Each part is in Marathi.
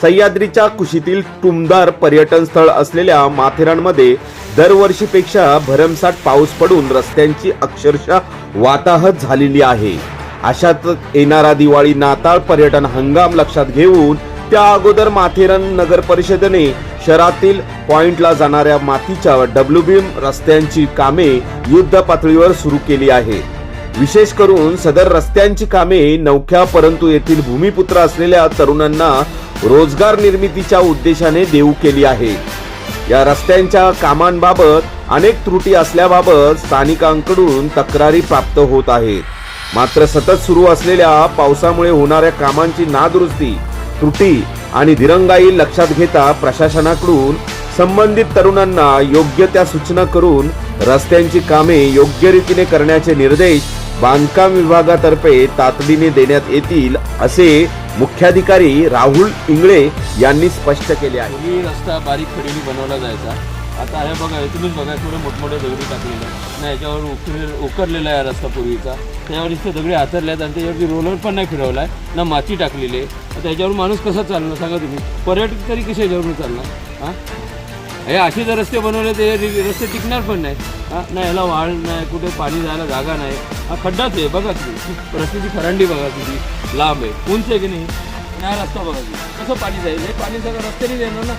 सह्याद्रीच्या कुशीतील टुमदार पर्यटन स्थळ असलेल्या माथेरानमध्ये दरवर्षीपेक्षा भरमसाठ पाऊस पडून रस्त्यांची अक्षरशः वाताहत झालेली आहे। अशात येणारा दिवाळी नाताळ पर्यटन हंगाम लक्षात घेऊन त्या अगोदर माथेरान नगर परिषदेने शहरातील पॉइंटला जाणाऱ्या मातीच्या डब्ल्यूबीएम रस्त्यांची कामे युद्ध पातळीवर सुरू केली आहे। विशेष करून सदर रस्त्यांची कामे नवख्या परंतु येथील भूमिपुत्र असलेल्या तरुणांना रोजगार निर्मितीच्या उद्देशाने देऊ केली आहे। या रस्त्यांच्या कामांबाबत अनेक त्रुटी असल्याबाबत स्थानिकांकडून तक्रारी प्राप्त होत आहेत। मात्र सतत सुरू असलेल्या पावसामुळे होणाऱ्या कामांची नादुरुस्ती, त्रुटी आणि दिरंगाई लक्षात घेता प्रशासनाकडून संबंधित तरुणांना योग्य त्या सूचना करून रस्त्यांची कामे योग्य रीतीने करण्याचे निर्देश बांधकाम विभागातर्फे तातडीने देण्यात येतील असे मुख्याधिकारी राहुल इंगळे यांनी स्पष्ट केले आहे। ही रस्ता बारीक खडीने बनवला जायचा। आता हे बघा, तुम्हीच बघा, थोडे मोठमोठे दगडी टाकलेले ना, याच्यावर उकरलेला आहे रस्ता पूर्वीचा, त्याच्यावर इथे दगडी हातरल्यात आणि त्याच्यावरती रोलर पण नाही फिरवला आहे ना, माती टाकलेली आहे। आता याच्यावर माणूस कसा चालणार सांगा तुम्ही? पर्यटक तरी कसे याच्यावरून चालणार? हां, हे असे जर रस्ते बनवले ते रस्ते टिकणार पण नाही। हां, नाही याला वाढ नाही, कुठे पाणी जायला जागा नाही, हा खड्डाच आहे। बघा तुम्ही रस्त्याची खरांडी बघा, किती लांब आहे, उंच आहे की नाही? नाही रस्ता बघा कसं पाणी जाईल, हे पाणी सगळं रस्त्याने येणार ना,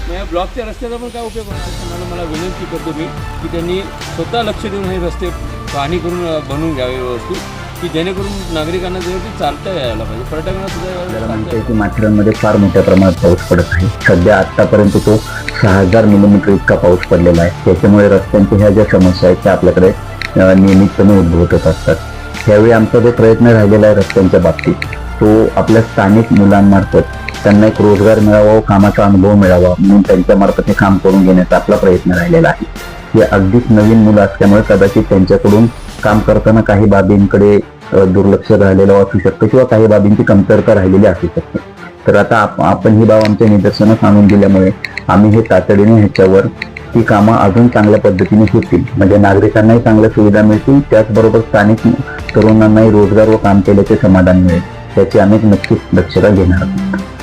मग या ब्लॉकच्या रस्त्याचा पण काय उपयोग होणार? मला विनंती करतो मी की त्यांनी स्वतः लक्ष देऊन हे रस्ते पाहणी करून बनवून घ्यावे व्यवस्थित, की जेणेकरून नागरिकांना जेव्हा चालता यायला पाहिजे, पर्यटकांना सुद्धा। की माथेरानमध्ये फार मोठ्या प्रमाणात पाऊस पडत आहे। सध्या आतापर्यंत तो 6000 मिलीमीटर इतका पाऊस पडलेला आहे। त्याच्यामुळे रस्त्यांच्या ह्या ज्या समस्या आहेत त्या आपल्याकडे नियमितपणे उद्भवत असतात। त्यावेळी आमचा जो प्रयत्न राहिलेला आहे रस्त्यांच्या बाबतीत, तो आपल्या स्थानिक मुलांमार्फत त्यांना एक रोजगार मिळावा व कामाचा अनुभव मिळावा म्हणून त्यांच्या मार्फत हे काम करून घेण्याचा आपला प्रयत्न राहिलेला आहे। हे अगदीच नवीन मुलं असल्यामुळे कदाचित त्यांच्याकडून काम करताना काही बाबींकडे दुर्लक्ष राहिलेलं असू शकतं किंवा काही बाबींची कमतरता राहिलेली असू शकते। तर आता आपण ही बाब आमच्या निदर्शनास आणून दिल्यामुळे आम्ही हे तातडीने ह्याच्यावर ती कामं अजून चांगल्या पद्धतीने होतील, म्हणजे नागरिकांनाही चांगल्या सुविधा मिळतील, त्याचबरोबर स्थानिक तरुणांनाही रोजगार व काम केल्याचे समाधान मिळेल, याची आम्ही नक्कीच दक्षता घेणार आहोत।